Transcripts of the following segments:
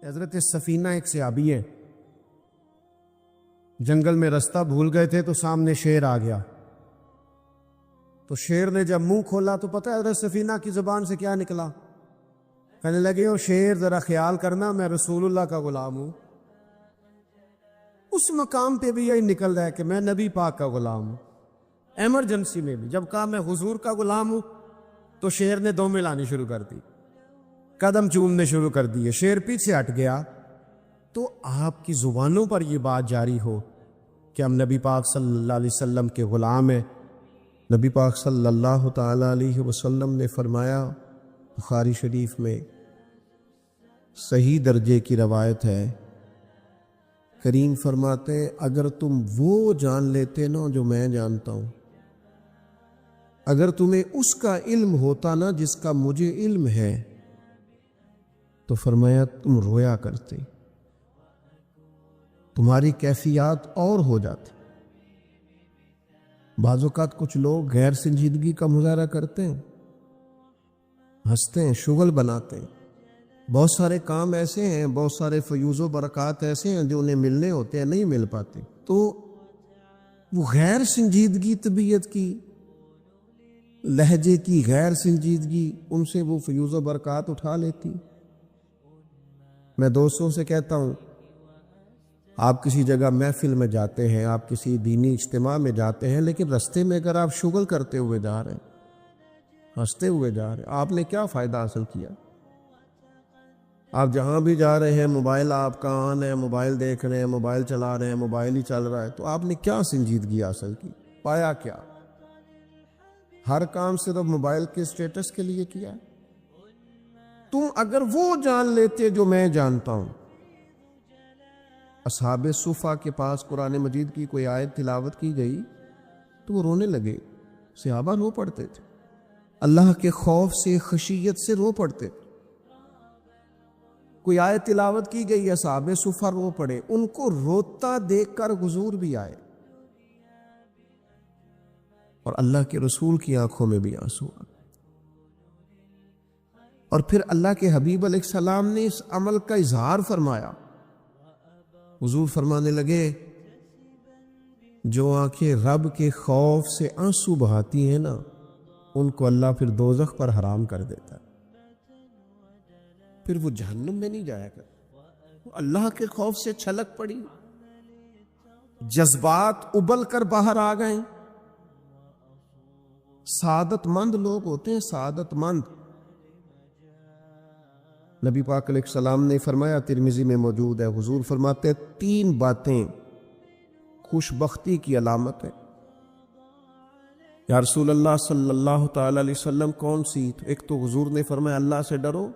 حضرت سفینہ ایک صحابی ہے، جنگل میں رستہ بھول گئے تھے تو سامنے شیر آ گیا. تو شیر نے جب منہ کھولا تو پتہ ہے حضرت سفینہ کی زبان سے کیا نکلا؟ کہنے لگے او شیر ذرا خیال کرنا میں رسول اللہ کا غلام ہوں. اس مقام پہ بھی یہی نکل رہا ہے کہ میں نبی پاک کا غلام ہوں. ایمرجنسی میں بھی جب کہا میں حضور کا غلام ہوں تو شیر نے دو ملانی شروع کر دی، قدم چومنے شروع کر دیے. شیر پیچھے ہٹ گیا. تو آپ کی زبانوں پر یہ بات جاری ہو کہ ہم نبی پاک صلی اللہ علیہ وسلم کے غلام ہیں. نبی پاک صلی اللہ تعالی علیہ وسلم نے فرمایا، بخاری شریف میں صحیح درجے کی روایت ہے، کریم فرماتے ہیں اگر تم وہ جان لیتے نا جو میں جانتا ہوں، اگر تمہیں اس کا علم ہوتا نا جس کا مجھے علم ہے، تو فرمایا تم رویا کرتے، تمہاری کیفیات اور ہو جاتی. بعض اوقات کچھ لوگ غیر سنجیدگی کا مظاہرہ کرتے ہیں، ہنستے ہیں، شغل بناتے ہیں. بہت سارے کام ایسے ہیں، بہت سارے فیوز و برکات ایسے ہیں جو انہیں ملنے ہوتے ہیں، نہیں مل پاتے. تو وہ غیر سنجیدگی، طبیعت کی، لہجے کی غیر سنجیدگی، ان سے وہ فیوز و برکات اٹھا لیتی. میں دوستوں سے کہتا ہوں، آپ کسی جگہ محفل میں جاتے ہیں، آپ کسی دینی اجتماع میں جاتے ہیں، لیکن رستے میں اگر آپ شغل کرتے ہوئے جا رہے ہیں، ہنستے ہوئے جا رہے ہیں، آپ نے کیا فائدہ حاصل کیا؟ آپ جہاں بھی جا رہے ہیں موبائل آپ کا آن ہے، موبائل دیکھ رہے ہیں، موبائل چلا رہے ہیں، موبائل ہی چل رہا ہے، تو آپ نے کیا سنجیدگی حاصل کی؟ پایا کیا؟ ہر کام صرف موبائل کے اسٹیٹس کے لیے کیا؟ تم اگر وہ جان لیتے جو میں جانتا ہوں. اصحاب صفا کے پاس قرآن مجید کی کوئی آیت تلاوت کی گئی تو وہ رونے لگے. صحابہ رو پڑتے تھے، اللہ کے خوف سے، خشیت سے رو پڑتے. کوئی آیت تلاوت کی گئی، اصحاب صفا رو پڑے. ان کو روتا دیکھ کر حضور بھی آئے اور اللہ کے رسول کی آنکھوں میں بھی آنسو آئے. اور پھر اللہ کے حبیب علیہ السلام نے اس عمل کا اظہار فرمایا. حضور فرمانے لگے جو آنکھیں رب کے خوف سے آنسو بہاتی ہیں نا، ان کو اللہ پھر دوزخ پر حرام کر دیتا ہے، پھر وہ جہنم میں نہیں جایا کرتا. اللہ کے خوف سے چھلک پڑی، جذبات ابل کر باہر آ گئے. سعادت مند لوگ ہوتے ہیں، سعادت مند. نبی پاک علیہ السلام نے فرمایا، ترمذی میں موجود ہے، حضور فرماتے ہیں 3 باتیں خوش بختی کی علامت ہے. یا رسول اللہ صلی اللہ تعالی علیہ وسلم کون سی؟ ایک تو حضور نے فرمایا اللہ سے ڈرو،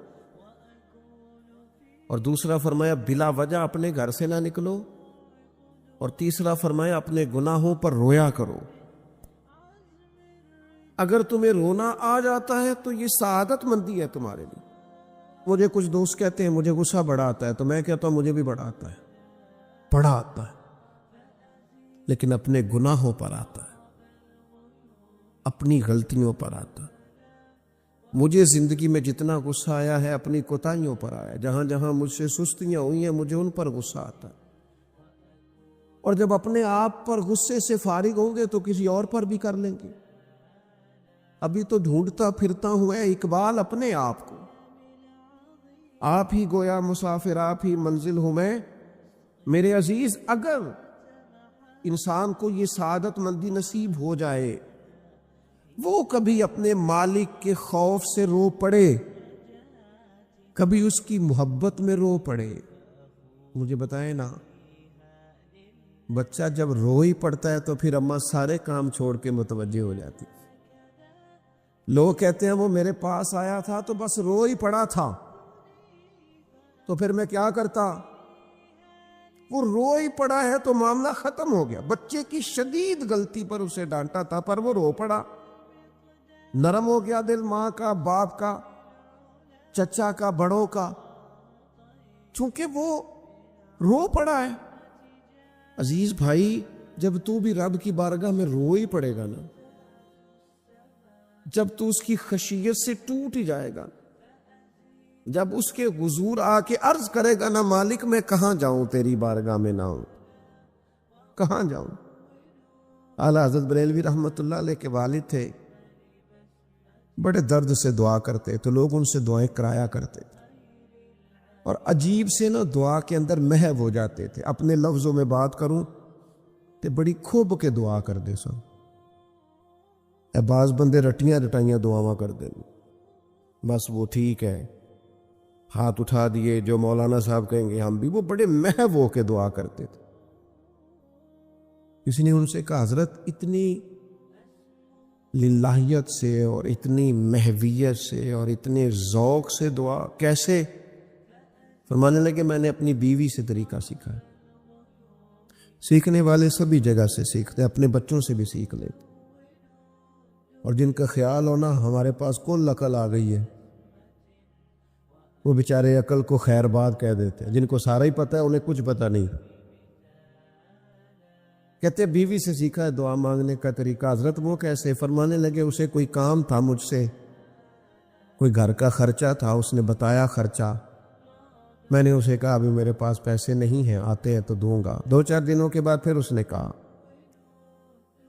اور دوسرا فرمایا بلا وجہ اپنے گھر سے نہ نکلو، اور تیسرا فرمایا اپنے گناہوں پر رویا کرو. اگر تمہیں رونا آ جاتا ہے تو یہ سعادت مندی ہے تمہارے لیے. مجھے کچھ دوست کہتے ہیں مجھے غصہ بڑا آتا ہے، تو میں کہتا ہوں مجھے بھی بڑا آتا ہے، بڑا آتا ہے، لیکن اپنے گناہوں پر آتا ہے، اپنی غلطیوں پر آتا ہے. مجھے زندگی میں جتنا غصہ آیا ہے اپنی کوتاہیوں پر آیا. جہاں جہاں مجھ سے سستیاں ہوئی ہیں مجھے ان پر غصہ آتا ہے. اور جب اپنے آپ پر غصے سے فارغ ہوں گے تو کسی اور پر بھی کر لیں گے. ابھی تو ڈھونڈتا پھرتا ہوں اے اقبال اپنے آپ کو، آپ ہی گویا مسافر، آپ ہی منزل ہوں میں. میرے عزیز، اگر انسان کو یہ سعادت مندی نصیب ہو جائے، وہ کبھی اپنے مالک کے خوف سے رو پڑے، کبھی اس کی محبت میں رو پڑے. مجھے بتائیں نا، بچہ جب رو ہی پڑتا ہے تو پھر اماں سارے کام چھوڑ کے متوجہ ہو جاتی. لوگ کہتے ہیں وہ میرے پاس آیا تھا تو بس رو ہی پڑا تھا، تو پھر میں کیا کرتا؟ وہ رو ہی پڑا ہے تو معاملہ ختم ہو گیا. بچے کی شدید غلطی پر اسے ڈانٹا تھا پر وہ رو پڑا، نرم ہو گیا دل ماں کا، باپ کا، چچا کا، بڑوں کا، چونکہ وہ رو پڑا ہے. عزیز بھائی، جب تو بھی رب کی بارگاہ میں رو ہی پڑے گا نا، جب تو اس کی خشیت سے ٹوٹ ہی جائے گا، جب اس کے حضور آ کے عرض کرے گا نا مالک میں کہاں جاؤں تیری بارگاہ میں نہ ہوں، کہاں جاؤں؟ اعلیٰ حضرت بریلوی رحمۃ اللہ علیہ کے والد تھے، بڑے درد سے دعا کرتے تو لوگ ان سے دعائیں کرایا کرتے تھے، اور عجیب سے نا دعا کے اندر محو ہو جاتے تھے۔ اپنے لفظوں میں بات کروں تو بڑی کھوب کے دعا کر دے سن، بعض بندے رٹیاں رٹائیاں دعاواں کر دیں، بس وہ ٹھیک ہے، ہاتھ اٹھا دیے جو مولانا صاحب کہیں گے ہم بھی، وہ بڑے محو ہو کے دعا کرتے تھے۔ کسی نے ان سے کہا حضرت اتنی للہیت سے اور اتنی محویت سے اور اتنے ذوق سے دعا کیسے؟ فرمانے لگے میں نے اپنی بیوی سے طریقہ سیکھا ہے۔ سیکھنے والے سبھی جگہ سے سیکھتے، اپنے بچوں سے بھی سیکھ لیتے، اور جن کا خیال ہونا ہمارے پاس کل عقل آ گئی ہے، وہ بیچارے عقل کو خیر بات کہہ دیتے ہیں، جن کو سارا ہی پتہ ہے انہیں کچھ پتہ نہیں۔ کہتے بیوی سے سیکھا ہے دعا مانگنے کا طریقہ۔ حضرت وہ کیسے؟ فرمانے لگے اسے کوئی کام تھا مجھ سے، کوئی گھر کا خرچہ تھا، اس نے بتایا خرچہ، میں نے اسے کہا ابھی میرے پاس پیسے نہیں ہیں، آتے ہیں تو دوں گا۔ 2-4 دنوں کے بعد پھر اس نے کہا،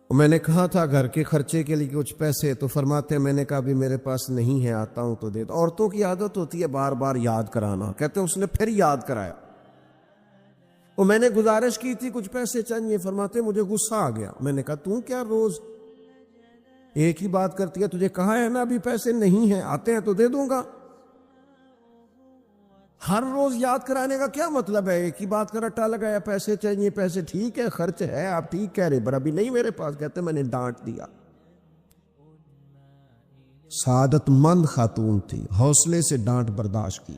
میں نے کہا تھا گھر کے خرچے کے لیے کچھ پیسے، تو فرماتے میں نے کہا ابھی میرے پاس نہیں ہے، آتا ہوں تو دے دو۔ عورتوں کی عادت ہوتی ہے بار بار یاد کرانا، کہتے اس نے پھر یاد کرایا، اور میں نے گزارش کی تھی کچھ پیسے چاہیے، فرماتے مجھے غصہ آ گیا، میں نے کہا تو کیا روز ایک ہی بات کرتی ہے، تجھے کہا ہے نا ابھی پیسے نہیں ہیں، آتے ہیں تو دے دوں گا۔ ہر روز یاد کرانے کا کیا مطلب ہے؟ ایک ہی بات کا رٹا لگایا، پیسے چاہیے، پیسے ٹھیک ہے، خرچ ہے، آپ ٹھیک کہہ رہے، پر ابھی نہیں میرے پاس۔ کہتے میں نے ڈانٹ دیا۔ سعادت مند خاتون تھی، حوصلے سے ڈانٹ برداشت کی،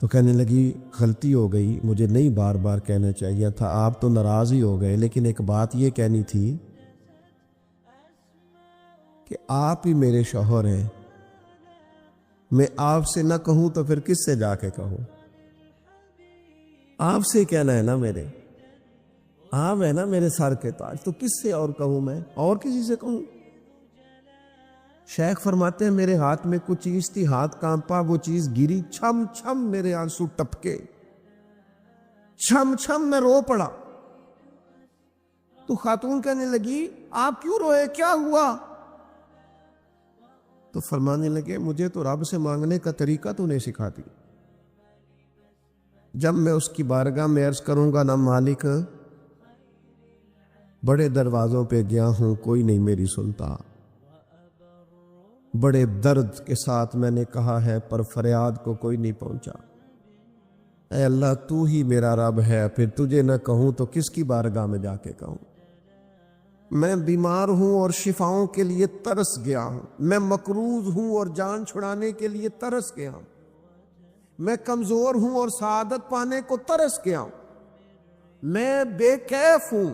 تو کہنے لگی غلطی ہو گئی، مجھے نہیں بار بار کہنا چاہیے تھا، آپ تو ناراض ہی ہو گئے، لیکن ایک بات یہ کہنی تھی کہ آپ ہی میرے شوہر ہیں، میں آپ سے نہ کہوں تو پھر کس سے جا کے کہوں؟ آپ سے کہنا ہے نا، میرے آپ ہے نا میرے سر کے تاج، تو کس سے اور کہوں؟ میں اور کسی سے کہوں؟ شیخ فرماتے ہیں میرے ہاتھ میں کچھ چیز تھی، ہاتھ کانپا، وہ چیز گری، چھم چھم میرے آنسو ٹپکے، چھم چھم میں رو پڑا۔ تو خاتون کہنے لگی آپ کیوں روئے، کیا ہوا؟ تو فرمانے لگے مجھے تو رب سے مانگنے کا طریقہ تو نہیں سکھاتی، جب میں اس کی بارگاہ میں عرض کروں گا نا مالک بڑے دروازوں پہ گیا ہوں کوئی نہیں میری سنتا، بڑے درد کے ساتھ میں نے کہا ہے پر فریاد کو کوئی نہیں پہنچا، اے اللہ تو ہی میرا رب ہے، پھر تجھے نہ کہوں تو کس کی بارگاہ میں جا کے کہوں؟ میں بیمار ہوں اور شفاؤں کے لیے ترس گیا ہوں، میں مقروض ہوں اور جان چھڑانے کے لیے ترس گیا ہوں، میں کمزور ہوں اور سعادت پانے کو ترس گیا ہوں، میں بے کیف ہوں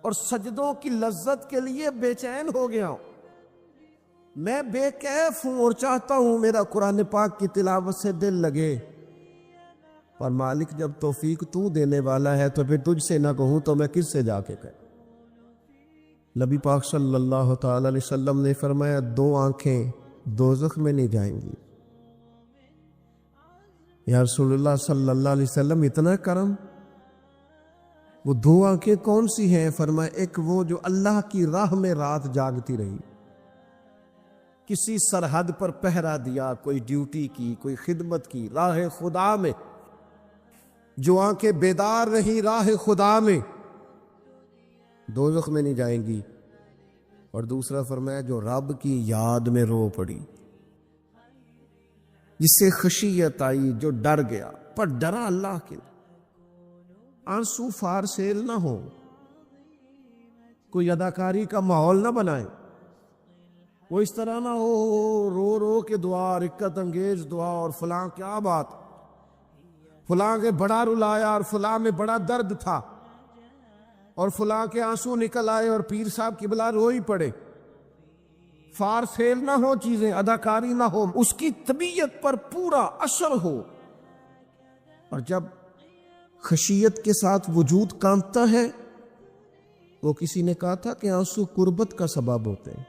اور سجدوں کی لذت کے لیے بے چین ہو گیا ہوں، میں بے کیف ہوں اور چاہتا ہوں میرا قرآن پاک کی تلاوت سے دل لگے، اور مالک جب توفیق تو دینے والا ہے تو پھر تجھ سے نہ کہوں تو میں کس سے جا کے کہوں؟ نبی پاک صلی اللہ تعالی علیہ وسلم نے فرمایا 2 آنکھیں دوزخ میں نہیں جائیں گی۔ یا رسول اللہ صلی اللہ علیہ وسلم اتنا کرم، وہ 2 آنکھیں کون سی ہیں؟ فرمایا ایک وہ جو اللہ کی راہ میں رات جاگتی رہی، کسی سرحد پر پہرا دیا، کوئی ڈیوٹی کی، کوئی خدمت کی، راہ خدا میں جو آنکھیں بیدار رہی راہ خدا میں، دوزخ میں نہیں جائیں گی۔ اور دوسرا فرمایا جو رب کی یاد میں رو پڑی، جس سے خشیت آئی، جو ڈر گیا، پر ڈرا اللہ کے، آنسو فار سیل نہ ہو، کوئی اداکاری کا ماحول نہ بنائے، وہ اس طرح نہ ہو رو رو کے دعا، رقت انگیز دعا، اور فلاں کیا بات، فلاں کے بڑا رلایا اور فلاں میں بڑا درد تھا اور فلاں کے آنسو نکل آئے اور پیر صاحب کی بلا رو ہی پڑے۔ فار سیل نہ ہو چیزیں، اداکاری نہ ہو، اس کی طبیعت پر پورا اثر ہو، اور جب خشیت کے ساتھ وجود کانپتا ہے، وہ کسی نے کہا تھا کہ آنسو قربت کا سبب ہوتے ہیں،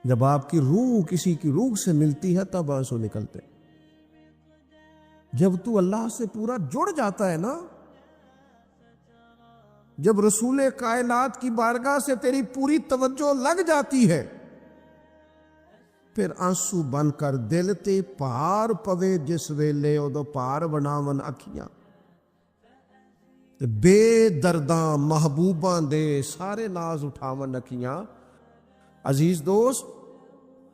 جب آپ کی روح کسی کی روح سے ملتی ہے تب آنسو نکلتے. جب تو اللہ سے پورا جڑ جاتا ہے نا، جب رسول کائنات کی بارگاہ سے تیری پوری توجہ لگ جاتی ہے، پھر آنسو بن کر دل تے پار پوے جس ویلے ادو پار بناون اکھیاں، بے درداں محبوباں دے سارے ناز اٹھاون اکھیاں. عزیز دوست،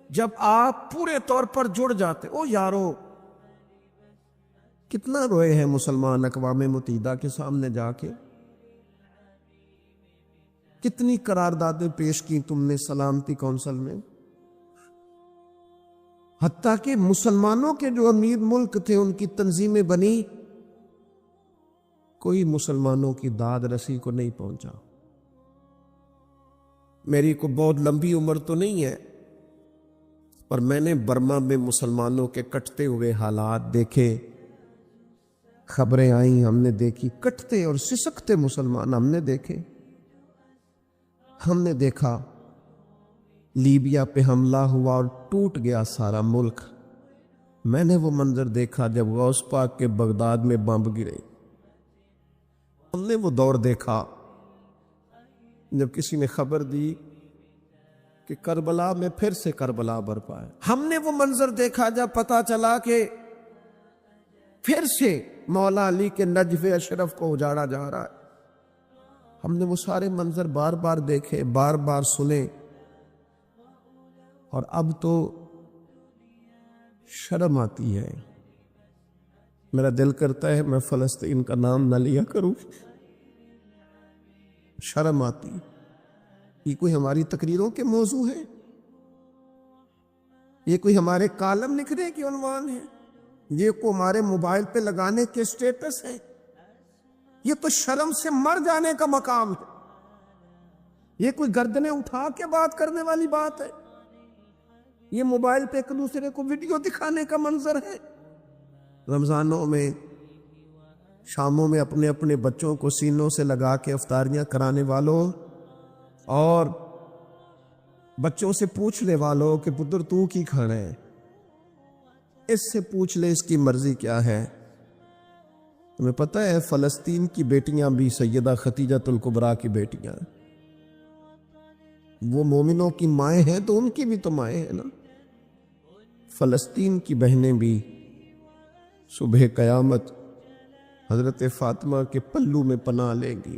جب آپ پورے طور پر جڑ جاتے، او یارو کتنا روئے ہیں مسلمان اقوام متحدہ کے سامنے جا کے، کتنی قراردادیں پیش کی تم نے سلامتی کونسل میں. حتیٰ کہ مسلمانوں کے جو امیر ملک تھے ان کی تنظیمیں بنی، کوئی مسلمانوں کی داد رسی کو نہیں پہنچا. میری کو بہت لمبی عمر تو نہیں ہے، پر میں نے برما میں مسلمانوں کے کٹتے ہوئے حالات دیکھے، خبریں آئیں، ہم نے دیکھی کٹتے اور سسکتے مسلمان ہم نے دیکھے. ہم نے دیکھا لیبیا پہ حملہ ہوا اور ٹوٹ گیا سارا ملک. میں نے وہ منظر دیکھا جب غوث پاک کے بغداد میں بمب گرے. ہم نے وہ دور دیکھا جب کسی نے خبر دی کہ کربلا میں پھر سے کربلا برپا ہے. ہم نے وہ منظر دیکھا جب پتا چلا کہ پھر سے مولا علی کے نجف اشرف کو اجاڑا جا رہا ہے. ہم نے وہ سارے منظر بار بار دیکھے، بار بار سنے، اور اب تو شرم آتی ہے. میرا دل کرتا ہے میں فلسطین کا نام نہ لیا کروں، شرم آتی. یہ کوئی ہماری تقریروں کے موضوع ہے؟ یہ کوئی ہمارے کالم لکھنے کے عنوان ہے؟ یہ کو ہمارے موبائل پہ لگانے کے سٹیٹس ہے؟ یہ تو شرم سے مر جانے کا مقام ہے. یہ کوئی گردنیں اٹھا کے بات کرنے والی بات ہے؟ یہ موبائل پہ ایک دوسرے کو ویڈیو دکھانے کا منظر ہے؟ رمضانوں میں، شاموں میں اپنے اپنے بچوں کو سینوں سے لگا کے افطاریاں کرانے والوں، اور بچوں سے پوچھنے والوں کہ پتر تو کی کھانا ہے، اس سے پوچھ لے اس کی مرضی کیا ہے. تمہیں پتہ ہے فلسطین کی بیٹیاں بھی سیدہ خدیجہ الکبریٰ کی بیٹیاں، وہ مومنوں کی مائیں ہیں تو ان کی بھی تو مائیں ہیں نا. فلسطین کی بہنیں بھی صبح قیامت حضرت فاطمہ کے پلو میں پناہ لیں گی.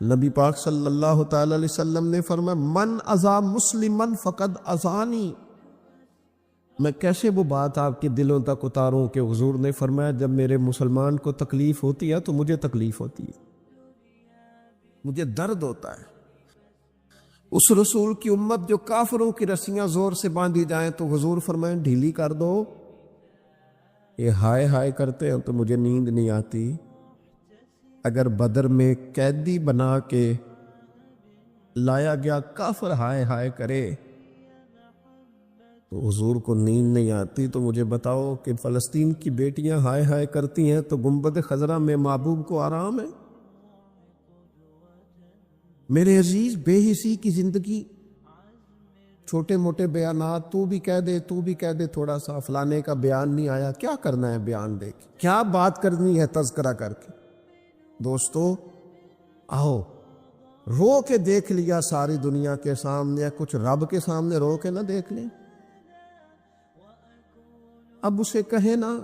نبی پاک صلی اللہ تعالی علیہ وسلم نے فرمایا من اذا مسلمن فقد اذانی. میں کیسے وہ بات آپ کے دلوں تک اتاروں کہ حضور نے فرمایا جب میرے مسلمان کو تکلیف ہوتی ہے تو مجھے تکلیف ہوتی ہے، مجھے درد ہوتا ہے. اس رسول کی امت جو کافروں کی رسیاں زور سے باندھی جائیں تو حضور فرمائیں ڈھیلی کر دو. یہ ہائے ہائے کرتے ہیں تو مجھے نیند نہیں آتی. اگر بدر میں قیدی بنا کے لایا گیا کافر ہائے ہائے کرے تو حضور کو نیند نہیں آتی، تو مجھے بتاؤ کہ فلسطین کی بیٹیاں ہائے ہائے کرتی ہیں تو گنبد خضرا میں محبوب کو آرام ہے؟ میرے عزیز، بے حسی کی زندگی، چھوٹے موٹے بیانات، تو بھی کہہ دے تھوڑا سا فلانے کا بیان نہیں آیا، کیا کرنا ہے بیان دے کے، کیا بات کرنی ہے تذکرہ کر کے. دوستو آؤ، رو کے دیکھ لیا ساری دنیا کے سامنے، کچھ رب کے سامنے رو کے نہ دیکھ لیں. اب اسے کہیں نا،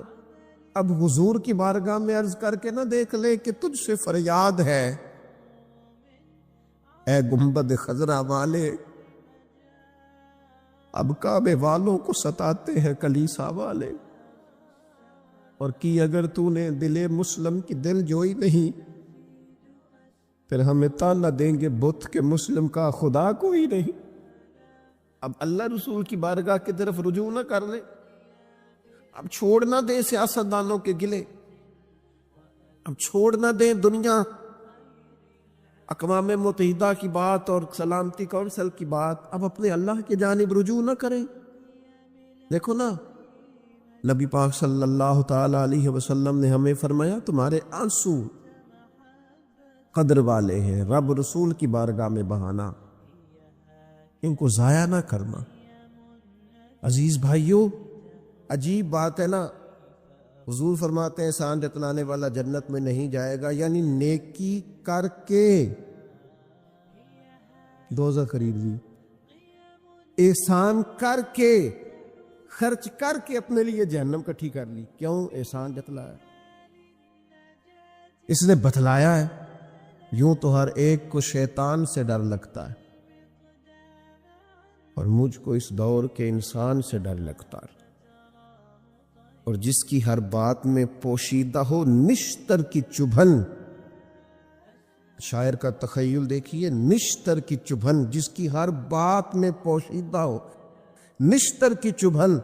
اب حضور کی بارگاہ میں عرض کر کے نہ دیکھ لے کہ تجھ سے فریاد ہے اے گنبد خضرا والے، اب کعبے والوں کو ستاتے ہیں کلیسا والے. اور کی اگر تو نے دل مسلم کی دل جوئی نہیں، پھر ہمیں تانا دیں گے بت کے مسلم کا خدا کوئی نہیں. اب اللہ رسول کی بارگاہ کی طرف رجوع نہ کر لیں، اب چھوڑ نہ دیں سیاستدانوں کے گلے، اب چھوڑ نہ دیں دنیا اقوام متحدہ کی بات اور سلامتی کونسل کی بات، اب اپنے اللہ کی جانب رجوع نہ کریں. دیکھو نا، نبی پاک صلی اللہ تعالی علیہ وسلم نے ہمیں فرمایا تمہارے آنسو قدر والے ہیں، رب رسول کی بارگاہ میں بہانا. ان کو ضائع نہ کرنا۔ عزیز بھائیوں، عجیب بات ہے نا، حضور فرماتے ہیں احسان جتلانے والا جنت میں نہیں جائے گا، یعنی نیکی کر کے دوزخ خرید لی، احسان کر کے، خرچ کر کے اپنے لیے جہنم کٹھی کر لی۔ کیوں؟ احسان جتلایا، اس نے بتلایا ہے۔ یوں تو ہر ایک کو شیطان سے ڈر لگتا ہے، اور مجھ کو اس دور کے انسان سے ڈر لگتا ہے، اور جس کی ہر بات میں پوشیدہ ہو نشتر کی چبھن۔ شاعر کا تخیل دیکھیے، نشتر کی چبھن، جس کی ہر بات میں پوشیدہ ہو نشتر کی چبھن،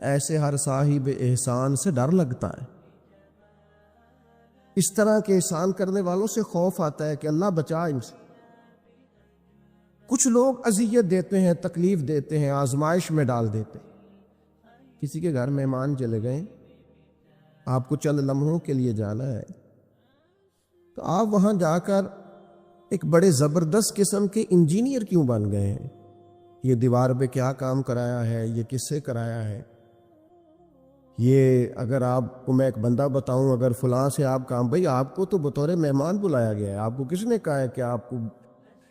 ایسے ہر صاحب احسان سے ڈر لگتا ہے۔ اس طرح کے احسان کرنے والوں سے خوف آتا ہے کہ اللہ بچا ان سے۔ کچھ لوگ اذیت دیتے ہیں، تکلیف دیتے ہیں، آزمائش میں ڈال دیتے ہیں۔ کسی کے گھر مہمان چلے گئے، آپ کو چند لمحوں کے لیے جانا ہے، تو آپ وہاں جا کر ایک بڑے زبردست قسم کے انجینئر کیوں بن گئے ہیں؟ یہ دیوار پہ کیا کام کرایا ہے، یہ کس سے کرایا ہے؟ یہ اگر آپ کو میں ایک بندہ بتاؤں، اگر فلاں سے آپ کام، بھئی آپ کو تو بطور مہمان بلایا گیا ہے، آپ کو کس نے کہا ہے کہ آپ کو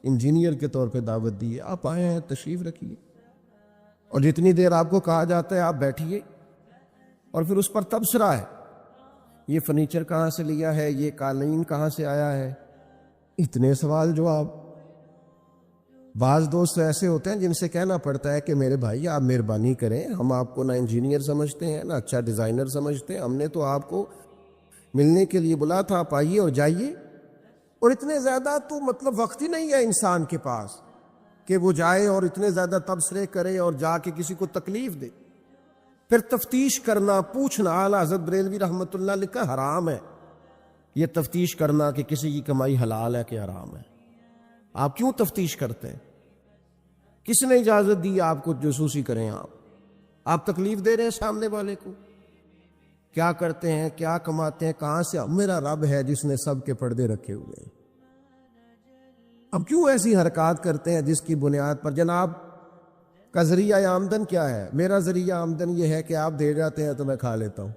انجینئر کے طور پہ دعوت دی ہے؟ آپ آئے ہیں، تشریف رکھیے، اور جتنی دیر آپ کو کہا جاتا ہے آپ بیٹھیے، اور پھر اس پر تبصرہ ہے، یہ فرنیچر کہاں سے لیا ہے، یہ قالین کہاں سے آیا ہے، اتنے سوال جواب۔ بعض دوست ایسے ہوتے ہیں جن سے کہنا پڑتا ہے کہ میرے بھائی آپ مہربانی کریں، ہم آپ کو نہ انجینئر سمجھتے ہیں نہ اچھا ڈیزائنر سمجھتے ہیں، ہم نے تو آپ کو ملنے کے لیے بلا تھا، آپ آئیے اور جائیے۔ اور اتنے زیادہ تو مطلب وقت ہی نہیں ہے انسان کے پاس کہ وہ جائے اور اتنے زیادہ تبصرے کرے اور جا کے کسی کو تکلیف دے۔ پھر تفتیش کرنا، پوچھنا، اعلیٰ حضرت بریلوی رحمۃ اللہ لکھا حرام ہے یہ تفتیش کرنا کہ کسی کی کمائی حلال ہے کہ حرام ہے۔ آپ کیوں تفتیش کرتے ہیں؟ کس نے اجازت دی آپ کو جاسوسی کریں؟ آپ تکلیف دے رہے ہیں سامنے والے کو۔ کیا کرتے ہیں، کیا کماتے ہیں، کہاں سے؟ میرا رب ہے جس نے سب کے پردے رکھے ہوئے ہیں۔ اب کیوں ایسی حرکات کرتے ہیں جس کی بنیاد پر جناب کا ذریعہ آمدن کیا ہے؟ میرا ذریعہ آمدن یہ ہے کہ آپ دے جاتے ہیں تو میں کھا لیتا ہوں۔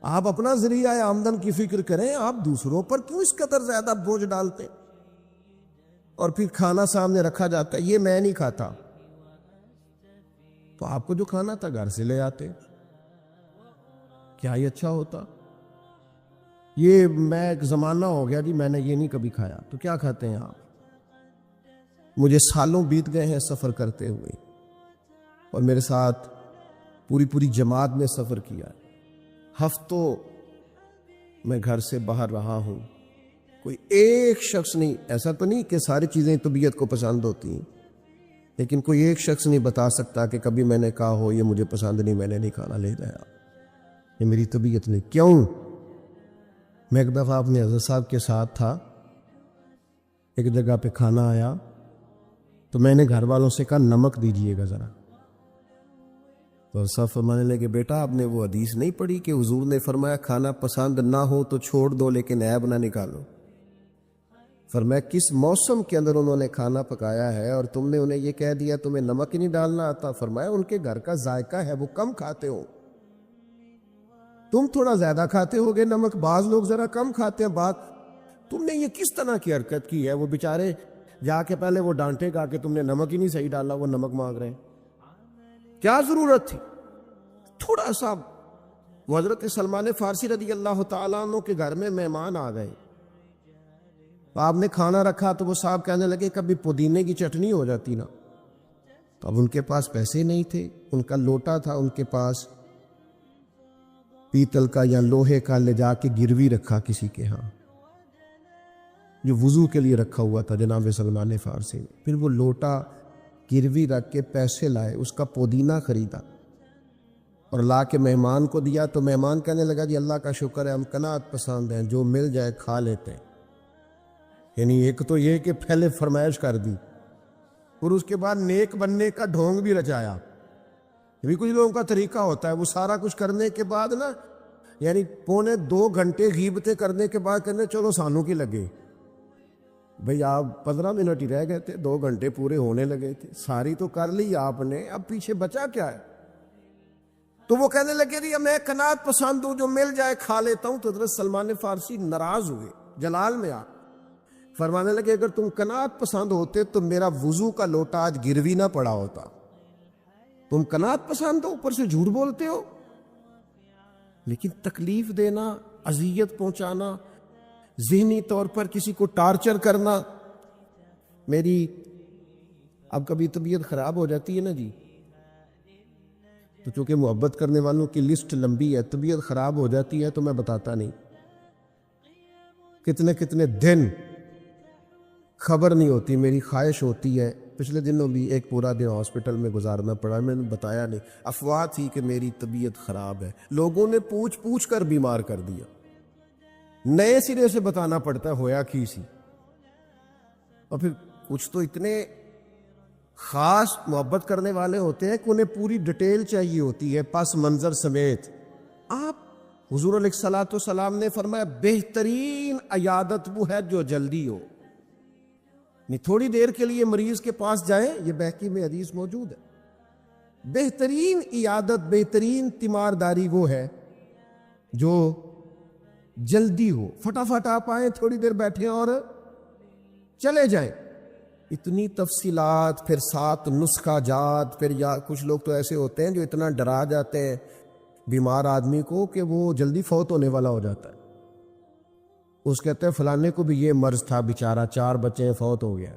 آپ اپنا ذریعہ آمدن کی فکر کریں، آپ دوسروں پر کیوں اس قدر زیادہ بوجھ ڈالتے؟ اور پھر کھانا سامنے رکھا جاتا ہے، یہ میں نہیں کھاتا، تو آپ کو جو کھانا تھا گھر سے لے آتے، کیا یہ اچھا ہوتا؟ یہ میں ایک زمانہ ہو گیا جی میں نے یہ نہیں کبھی کھایا، تو کیا کھاتے ہیں آپ؟ مجھے سالوں بیت گئے ہیں سفر کرتے ہوئے، اور میرے ساتھ پوری جماعت نے سفر کیا ہے، ہفتوں میں گھر سے باہر رہا ہوں، کوئی ایک شخص نہیں، ایسا تو نہیں کہ ساری چیزیں طبیعت کو پسند ہوتی ہیں، لیکن کوئی ایک شخص نہیں بتا سکتا کہ کبھی میں نے کہا ہو یہ مجھے پسند نہیں، میں نے نہیں کھانا، لے جایا، یہ میری طبیعت نہیں۔ کیوں؟ میں ایک دفعہ اپنے حضرت صاحب کے ساتھ تھا، ایک جگہ پہ کھانا آیا، تو میں نے گھر والوں سے کہا نمک دیجئے گا ذرا، تو سب فرمانے لگے بیٹا آپ نے وہ حدیث نہیں پڑھی کہ حضور نے فرمایا کھانا پسند نہ ہو تو چھوڑ دو لیکن عیب نہ نکالو؟ فرمایا کس موسم کے اندر انہوں نے کھانا پکایا ہے اور تم نے انہیں یہ کہہ دیا تمہیں نمک ہی نہیں ڈالنا آتا؟ فرمایا ان کے گھر کا ذائقہ ہے، وہ کم کھاتے ہو، تم تھوڑا زیادہ کھاتے ہوگے نمک، بعض لوگ ذرا کم کھاتے ہیں، بات تم نے یہ کس طرح کی حرکت کی ہے؟ وہ بیچارے جا کے پہلے وہ ڈانٹے گا کہ تم نے نمک ہی نہیں صحیح ڈالا، وہ نمک مانگ رہے ہیں، کیا ضرورت تھی؟ تھوڑا سا۔ وہ حضرت سلمان فارسی رضی اللہ تعالیٰ عنہ کے گھر میں مہمان آ گئے، آپ نے کھانا رکھا تو وہ صاحب کہنے لگے کبھی پودینے کی چٹنی ہو جاتی نا، تو اب ان کے پاس پیسے نہیں تھے، ان کا لوٹا تھا ان کے پاس پیتل کا یا لوہے کا، لے جا کے گروی رکھا کسی کے ہاں، جو وضو کے لیے رکھا ہوا تھا جناب سلمان فارسی نے، پھر وہ لوٹا گروی رکھ کے پیسے لائے، اس کا پودینہ خریدا اور لا کے مہمان کو دیا، تو مہمان کہنے لگا جی اللہ کا شکر ہے ہم قناعت پسند ہیں، جو مل جائے کھا لیتے ہیں۔ یعنی ایک تو یہ کہ پہلے فرمائش کر دی اور اس کے بعد نیک بننے کا ڈھونگ بھی رچایا۔ یہ بھی کچھ لوگوں کا طریقہ ہوتا ہے، وہ سارا کچھ کرنے کے بعد نا، یعنی 1.25 گھنٹے غیبتیں کرنے کے بعد کہنے چلو سانوں کی لگے، بھئی آپ 15 منٹ ہی رہ گئے تھے، 2 گھنٹے پورے ہونے لگے تھے، ساری تو کر لی آپ نے، اب پیچھے بچا کیا ہے؟ تو وہ کہنے لگے رہی میں قناعت پسند ہوں، جو مل جائے کھا لیتا ہوں۔ تو حضرت سلمان فارسی ناراض ہوئے، جلال میں آ فرمانے لگے اگر تم قناعت پسند ہوتے تو میرا وضو کا لوٹا آج گروی نہ پڑا ہوتا۔ تم قناعت پسند ہو، اوپر سے جھوٹ بولتے ہو۔ لیکن تکلیف دینا، اذیت پہنچانا، ذہنی طور پر کسی کو ٹارچر کرنا، میری اب کبھی طبیعت خراب ہو جاتی ہے نا جی، تو چونکہ محبت کرنے والوں کی لسٹ لمبی ہے، طبیعت خراب ہو جاتی ہے تو میں بتاتا نہیں، کتنے کتنے دن خبر نہیں ہوتی، میری خواہش ہوتی ہے۔ پچھلے دنوں بھی ایک پورا دن ہاسپٹل میں گزارنا پڑا، میں نے بتایا نہیں، افواہ تھی کہ میری طبیعت خراب ہے، لوگوں نے پوچھ پوچھ کر بیمار کر دیا، نئے سرے سے بتانا پڑتا ہے ہویا کی سی۔ اور پھر کچھ تو اتنے خاص محبت کرنے والے ہوتے ہیں کہ انہیں پوری ڈیٹیل چاہیے ہوتی ہے، پس منظر سمیت۔ آپ حضور علیہ الصلوۃ والسلام نے فرمایا بہترین عیادت وہ ہے جو جلدی ہو، نہیں تھوڑی دیر کے لیے مریض کے پاس جائیں، یہ بہقی میں حدیث موجود ہے۔ بہترین عیادت، بہترین تیمارداری وہ ہے جو جلدی ہو، فٹافٹ آپ آئیں، تھوڑی دیر بیٹھیں اور چلے جائیں۔ اتنی تفصیلات، پھر 7 نسخہ جات، پھر یا کچھ لوگ تو ایسے ہوتے ہیں جو اتنا ڈرا جاتے ہیں بیمار آدمی کو کہ وہ جلدی فوت ہونے والا ہو جاتا ہے۔ اس کہتے ہیں فلانے کو بھی یہ مرض تھا، بیچارہ 4 بچے فوت ہو گیا۔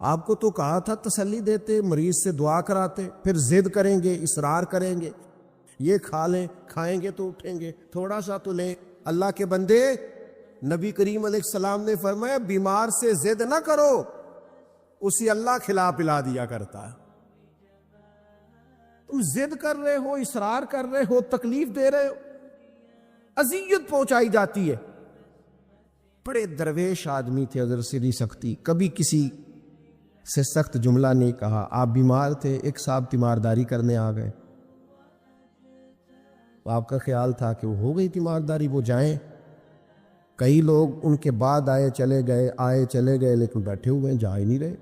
آپ کو تو کہا تھا تسلی دیتے، مریض سے دعا کراتے، پھر ضد کریں گے، اصرار کریں گے، یہ کھا لیں، کھائیں گے تو اٹھیں گے، تھوڑا سا تو لیں۔ اللہ کے بندے، نبی کریم علیہ السلام نے فرمایا بیمار سے ضد نہ کرو، اسے اللہ کھلا پلا دیا کرتا ہے۔ تم ضد کر رہے ہو، اصرار کر رہے ہو، تکلیف دے رہے ہو، اذیت پہنچائی جاتی ہے۔ بڑے درویش آدمی تھے حضرت سری سختی، کبھی کسی سے سخت جملہ نہیں کہا۔ آپ بیمار تھے، ایک صاحب تیمارداری کرنے آ گئے، آپ کا خیال تھا کہ وہ ہو گئی تیمارداری، وہ جائیں۔ کئی لوگ ان کے بعد آئے چلے گئے، آئے چلے گئے، لیکن بیٹھے ہوئے ہیں، جا ہی نہیں رہے۔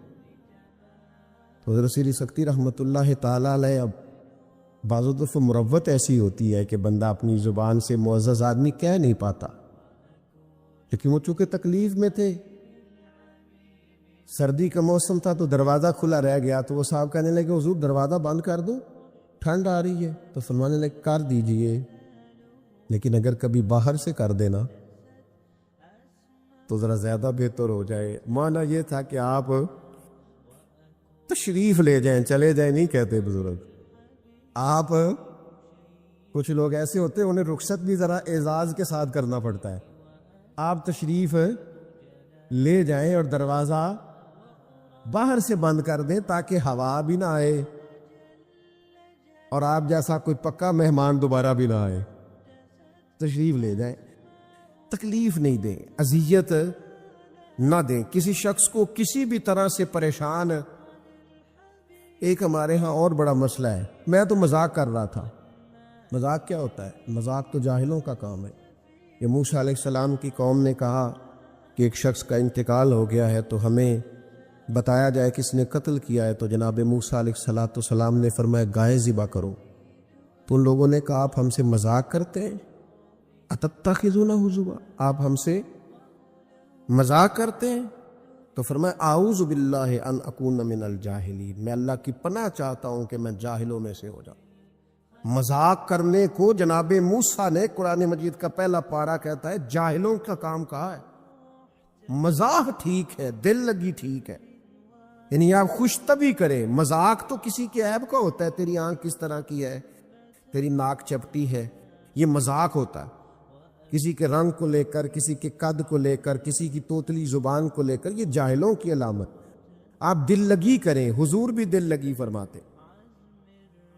تو حضرت سری سختی رحمۃ اللہ تعالی علیہ، اب بعض دفعہ مروت ایسی ہوتی ہے کہ بندہ اپنی زبان سے معزز آدمی کہہ نہیں پاتا، لیکن وہ چونکہ تکلیف میں تھے، سردی کا موسم تھا تو دروازہ کھلا رہ گیا، تو وہ صاحب کہنے لگے حضور دروازہ بند کر دو، ٹھنڈ آ رہی ہے۔ تو فرمانے لگے کر دیجئے، لیکن اگر کبھی باہر سے کر دینا تو ذرا زیادہ بہتر ہو جائے۔ معنی یہ تھا کہ آپ تشریف لے جائیں، چلے جائیں نہیں کہتے بزرگ۔ آپ کچھ لوگ ایسے ہوتے ہیں انہیں رخصت بھی ذرا اعزاز کے ساتھ کرنا پڑتا ہے۔ آپ تشریف لے جائیں اور دروازہ باہر سے بند کر دیں تاکہ ہوا بھی نہ آئے اور آپ جیسا کوئی پکا مہمان دوبارہ بھی نہ آئے۔ تشریف لے جائیں، تکلیف نہیں دیں، اذیت نہ دیں کسی شخص کو کسی بھی طرح سے پریشان۔ ایک ہمارے ہاں اور بڑا مسئلہ ہے، میں تو مذاق کر رہا تھا۔ مذاق کیا ہوتا ہے؟ مذاق تو جاہلوں کا کام ہے۔ یہ موسیٰ علیہ السلام کی قوم نے کہا کہ ایک شخص کا انتقال ہو گیا ہے تو ہمیں بتایا جائے کس نے قتل کیا ہے، تو جناب موسیٰ علیہ السلام نے فرمایا گائے ذبح کرو۔ تو ان لوگوں نے کہا آپ ہم سے مذاق کرتے ہیں، اتتخذونہ ہزوا، آپ ہم سے مذاق کرتے ہیں؟ تو فرمایا اعوذ باللہ ان اکون من الجاہلین، میں اللہ کی پناہ چاہتا ہوں کہ میں جاہلوں میں سے ہو جاؤں۔ مذاق کرنے کو جناب موسیٰ نے، قرآن مجید کا پہلا پارہ کہتا ہے جاہلوں کا کام کہا ہے۔ مذاق ٹھیک ہے، دل لگی ٹھیک ہے، یعنی آپ خوش طبی کریں۔ مذاق تو کسی کے عیب کا ہوتا ہے، تیری آنکھ کس طرح کی ہے، تیری ناک چپٹی ہے، یہ مذاق ہوتا ہے۔ کسی کے رنگ کو لے کر، کسی کے قد کو لے کر، کسی کی توتلی زبان کو لے کر، یہ جاہلوں کی علامت۔ آپ دل لگی کریں، حضور بھی دل لگی فرماتے،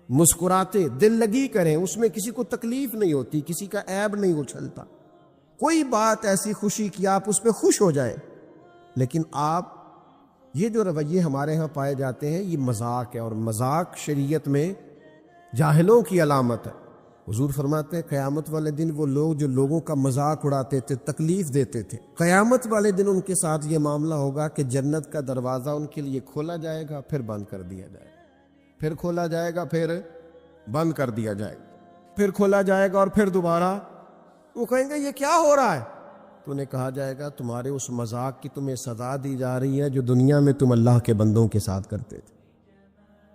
مسکراتے دل لگی کریں، اس میں کسی کو تکلیف نہیں ہوتی، کسی کا عیب نہیں اچھلتا، کوئی بات ایسی خوشی کی آپ اس پہ خوش ہو جائیں۔ لیکن آپ یہ جو رویے ہمارے ہاں پائے جاتے ہیں یہ مذاق ہے، اور مذاق شریعت میں جاہلوں کی علامت ہے۔ حضور فرماتے ہیں قیامت والے دن وہ لوگ جو لوگوں کا مذاق اڑاتے تھے، تکلیف دیتے تھے، قیامت والے دن ان کے ساتھ یہ معاملہ ہوگا کہ جنت کا دروازہ ان کے لیے کھولا جائے گا، پھر بند کر دیا جائے گا، پھر کھولا جائے گا، پھر بند کر دیا جائے گا، پھر کھولا جائے گا اور پھر دوبارہ۔ وہ کہیں گے یہ کیا ہو رہا ہے؟ تو انہیں کہا جائے گا تمہارے اس مذاق کی تمہیں سزا دی جا رہی ہے جو دنیا میں تم اللہ کے بندوں کے ساتھ کرتے تھے۔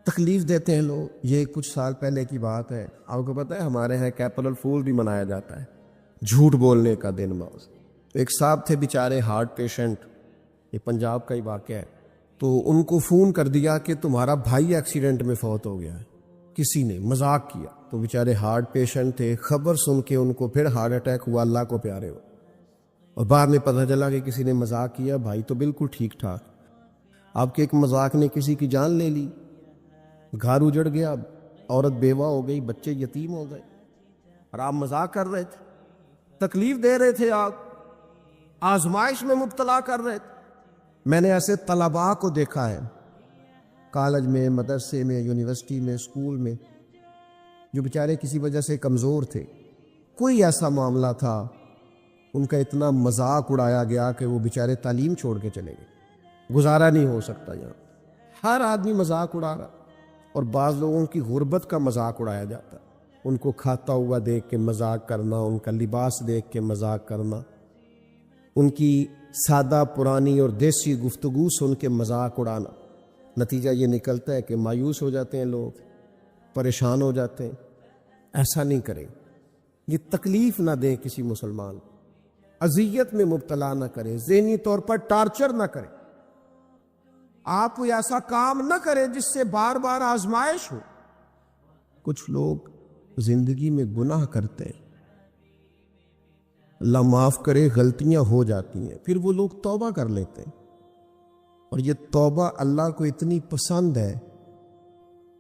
تکلیف دیتے ہیں لوگ۔ یہ کچھ سال پہلے کی بات ہے، آپ کو پتہ ہے ہمارے ہاں اپریل فول بھی منایا جاتا ہے، جھوٹ بولنے کا دن موز۔ ایک صاحب تھے بیچارے ہارٹ پیشنٹ، یہ پنجاب کا ہی واقعہ ہے، تو ان کو فون کر دیا کہ تمہارا بھائی ایکسیڈنٹ میں فوت ہو گیا ہے، کسی نے مذاق کیا، تو بیچارے ہارٹ پیشنٹ تھے، خبر سن کے ان کو پھر ہارٹ اٹیک ہوا، اللہ کو پیارے ہو، اور بعد میں پتہ چلا کہ کسی نے مذاق کیا، بھائی تو بالکل ٹھیک ٹھاک، آپ کے ایک مذاق نے کسی کی جان لے لی، گھر اجڑ گیا، عورت بیوہ ہو گئی، بچے یتیم ہو گئے، اور آپ مذاق کر رہے تھے، تکلیف دے رہے تھے، آپ آزمائش میں مبتلا کر رہے تھے۔ میں نے ایسے طلباء کو دیکھا ہے کالج میں، مدرسے میں، یونیورسٹی میں، اسکول میں، جو بیچارے کسی وجہ سے کمزور تھے، کوئی ایسا معاملہ تھا ان کا اتنا مذاق اڑایا گیا کہ وہ بیچارے تعلیم چھوڑ کے چلے گئے، گزارا نہیں ہو سکتا یہاں، ہر آدمی مذاق اڑا رہا، اور بعض لوگوں کی غربت کا مذاق اڑایا جاتا ہے، ان کو کھاتا ہوا دیکھ کے مذاق کرنا، ان کا لباس دیکھ کے مذاق کرنا، ان کی سادہ پرانی اور دیسی گفتگو سن کے مذاق اڑانا، نتیجہ یہ نکلتا ہے کہ مایوس ہو جاتے ہیں لوگ، پریشان ہو جاتے ہیں۔ ایسا نہیں کریں، یہ تکلیف نہ دیں کسی مسلمان کو، اذیت میں مبتلا نہ کریں، ذہنی طور پر ٹارچر نہ کریں، آپ کوئی ایسا کام نہ کریں جس سے بار بار آزمائش ہو۔ کچھ لوگ زندگی میں گناہ کرتے ہیں، اللہ معاف کرے غلطیاں ہو جاتی ہیں، پھر وہ لوگ توبہ کر لیتے ہیں، اور یہ توبہ اللہ کو اتنی پسند ہے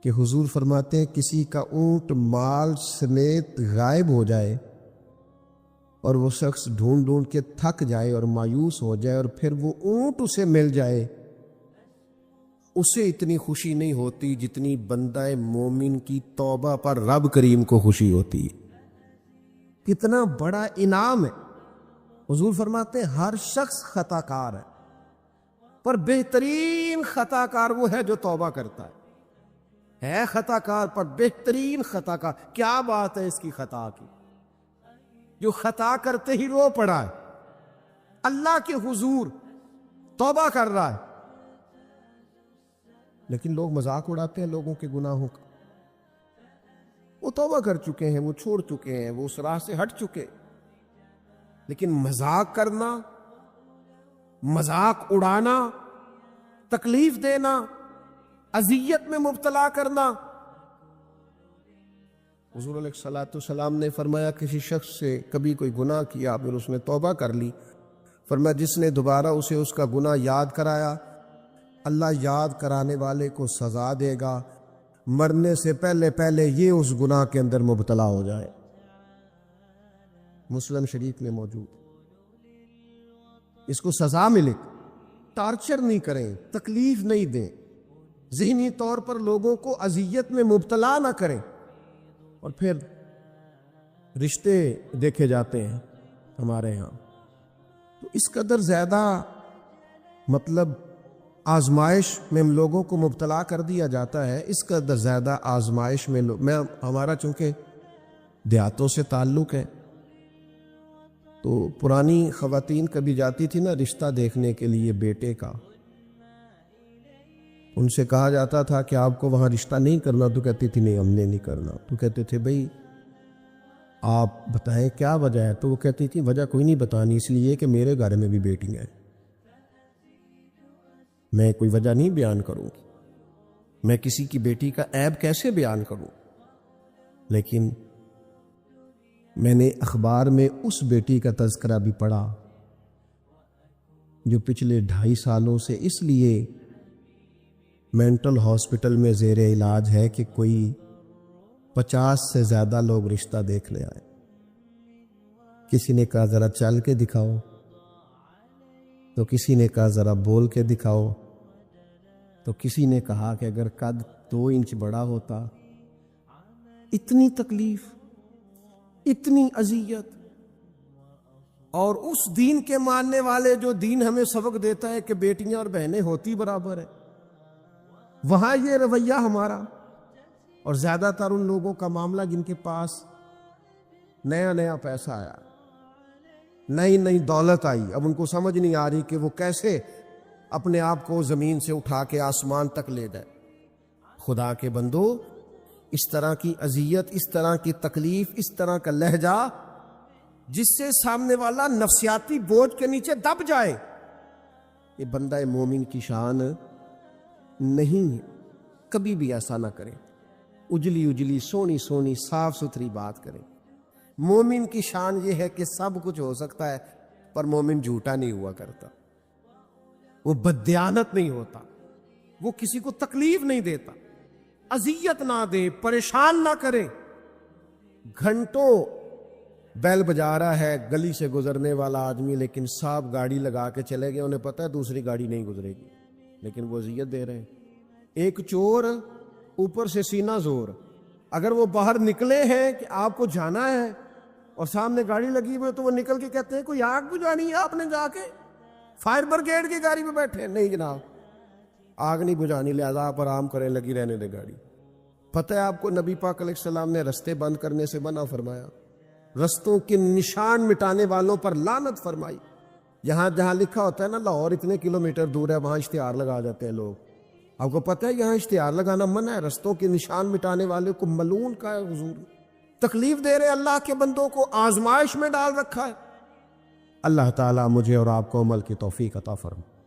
کہ حضور فرماتے ہیں کسی کا اونٹ مال سمیت غائب ہو جائے اور وہ شخص ڈھونڈ ڈھونڈ کے تھک جائے اور مایوس ہو جائے، اور پھر وہ اونٹ اسے مل جائے، اسے اتنی خوشی نہیں ہوتی جتنی بندہ مومن کی توبہ پر رب کریم کو خوشی ہوتی ہے۔ کتنا بڑا انعام ہے۔ حضور فرماتے ہیں ہر شخص خطا کار ہے، پر بہترین خطا کار وہ ہے جو توبہ کرتا ہے خطا کار پر بہترین خطا کار۔ کیا بات ہے اس کی خطا کی، جو خطا کرتے ہی رو پڑا ہے، اللہ کے حضور توبہ کر رہا ہے، لیکن لوگ مذاق اڑاتے ہیں لوگوں کے گناہوں کا۔ وہ توبہ کر چکے ہیں، وہ چھوڑ چکے ہیں، وہ اس راہ سے ہٹ چکے، لیکن مذاق کرنا، مذاق اڑانا، تکلیف دینا، اذیت میں مبتلا کرنا۔ حضور علیہ الصلوۃ والسلام نے فرمایا کسی شخص سے کبھی کوئی گناہ کیا پھر اس نے توبہ کر لی، فرمایا جس نے دوبارہ اسے اس کا گناہ یاد کرایا، اللہ یاد کرانے والے کو سزا دے گا، مرنے سے پہلے پہلے یہ اس گناہ کے اندر مبتلا ہو جائے۔ مسلم شریف میں موجود، اس کو سزا ملے، ٹارچر نہیں کریں، تکلیف نہیں دیں، ذہنی طور پر لوگوں کو اذیت میں مبتلا نہ کریں۔ اور پھر رشتے دیکھے جاتے ہیں ہمارے ہاں، تو اس قدر زیادہ مطلب آزمائش میں لوگوں کو مبتلا کر دیا جاتا ہے، اس قدر زیادہ آزمائش میں ہمارا چونکہ دیہاتوں سے تعلق ہے، تو پرانی خواتین کبھی جاتی تھی نا رشتہ دیکھنے کے لیے بیٹے کا، ان سے کہا جاتا تھا کہ آپ کو وہاں رشتہ نہیں کرنا، تو کہتی تھی نہیں ہم نے نہیں کرنا، تو کہتے تھے بھئی آپ بتائیں کیا وجہ ہے، تو وہ کہتی تھی وجہ کوئی نہیں بتانی، اس لیے کہ میرے گھر میں بھی بیٹی ہے، میں کوئی وجہ نہیں بیان کروں گی، میں کسی کی بیٹی کا عیب کیسے بیان کروں۔ لیکن میں نے اخبار میں اس بیٹی کا تذکرہ بھی پڑھا جو پچھلے 2.5 سالوں سے اس لیے مینٹل ہاسپٹل میں زیر علاج ہے کہ کوئی 50 سے زیادہ لوگ رشتہ دیکھنے آئے، کسی نے کہا ذرا چل کے دکھاؤ، تو کسی نے کہا ذرا بول کے دکھاؤ، تو کسی نے کہا کہ اگر قد 2 انچ بڑا ہوتا۔ اتنی تکلیف، اتنی اذیت. اور اس دین کے ماننے والے جو دین ہمیں سبق دیتا ہے کہ بیٹیاں اور بہنیں ہوتی برابر ہیں، وہاں یہ رویہ ہمارا. اور زیادہ تر ان لوگوں کا معاملہ جن کے پاس نیا نیا پیسہ آیا، نئی نئی دولت آئی، اب ان کو سمجھ نہیں آ رہی کہ وہ کیسے اپنے آپ کو زمین سے اٹھا کے آسمان تک لے جائے. خدا کے بندو، اس طرح کی اذیت، اس طرح کی تکلیف، اس طرح کا لہجہ جس سے سامنے والا نفسیاتی بوجھ کے نیچے دب جائے، یہ بندہ مومن کی شان نہیں ہے. کبھی بھی ایسا نہ کریں. اجلی اجلی سونی سونی صاف ستھری بات کریں. مومن کی شان یہ ہے کہ سب کچھ ہو سکتا ہے، پر مومن جھوٹا نہیں ہوا کرتا، وہ بددیانت نہیں ہوتا، وہ کسی کو تکلیف نہیں دیتا، اذیت نہ دے، پریشان نہ کرے. گھنٹوں بیل بجا رہا ہے گلی سے گزرنے والا آدمی، لیکن صاحب گاڑی لگا کے چلے گئے، انہیں پتہ ہے دوسری گاڑی نہیں گزرے گی، لیکن وہ اذیت دے رہے ہیں. ایک چور اوپر سے سینہ زور، اگر وہ باہر نکلے ہیں کہ آپ کو جانا ہے اور سامنے گاڑی لگی ہوئی تو وہ نکل کے کہتے ہیں کوئی آگ بجھانی ہے آپ نے، جا کے فائر برگیڈ کی گاڑی پہ بیٹھے. نہیں جناب، آگ نہیں بجھانی، لہذا آپ آرام کریں، لگی رہنے دے گاڑی. پتہ ہے آپ کو نبی پاک علیہ السلام نے رستے بند کرنے سے منع فرمایا، رستوں کے نشان مٹانے والوں پر لعنت فرمائی. جہاں جہاں لکھا ہوتا ہے نا لاہور اتنے کلومیٹر دور ہے، وہاں اشتہار لگا جاتے ہیں لوگ. آپ کو پتہ ہے یہاں اشتہار لگانا منع ہے. رستوں کے نشان مٹانے والے کو ملعون کا ہے حضور. تکلیف دے رہے اللہ کے بندوں کو، آزمائش میں ڈال رکھا ہے. اللہ تعالیٰ مجھے اور آپ کو عمل کی توفیق عطا فرمائے.